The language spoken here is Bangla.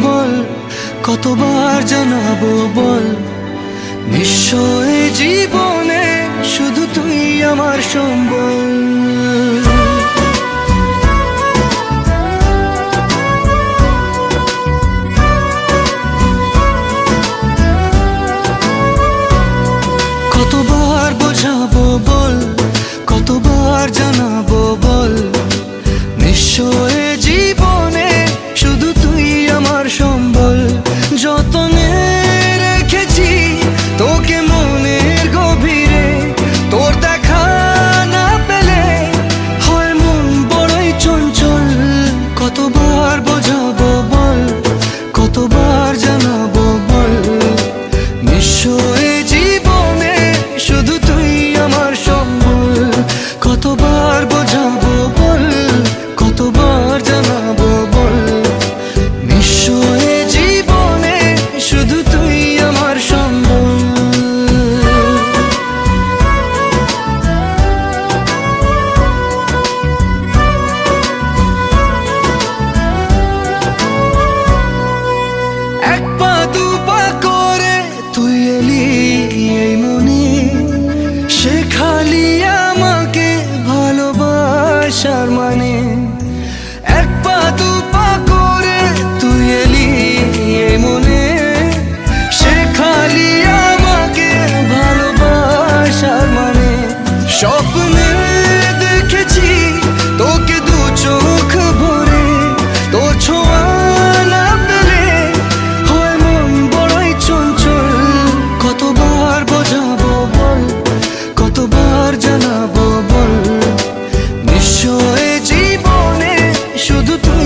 বল, কতবার জানাবো বল, নিশ্চয় জীবনে শুধু তুই আমার সম্বল। কতবার বোঝাবো বল, কতবার জানাবো বল, নিশ্চয় জীবনে শুধু তুই আমার সম্বল। যতনে রেখেছি তোকে মনের গভীরে, তোর দেখা না পেলে হয় মন বড়ই চঞ্চল। কতবার বোঝাবো বল, কতবার জানাবো বল, নিশ্চয় জীবনে শুধু তুই আমার সম্বল। কতবার বোঝাবো বল, কতবার জানাবো বল, নিশ্চয় জীবনে শুধু তুই আমার সম্বল। এক পা দু পা করে তুই এলি এই মনে, শেখালি আমাকে ভালোবাসার মানে। এক পা দু পা করে তুই এলি এই মনে, শেখালি আমাকে ভালোবাসার মানে। স্বপ্নে দেখেছি তোকে দু চোখ ভরে, তোর ছোঁয়া না পেলে হয় মন বড়ই চঞ্চল। কতবার বোঝাবো বল, কতবার জানাবো বল, নিশ্চয় জীবনে শুধু তুই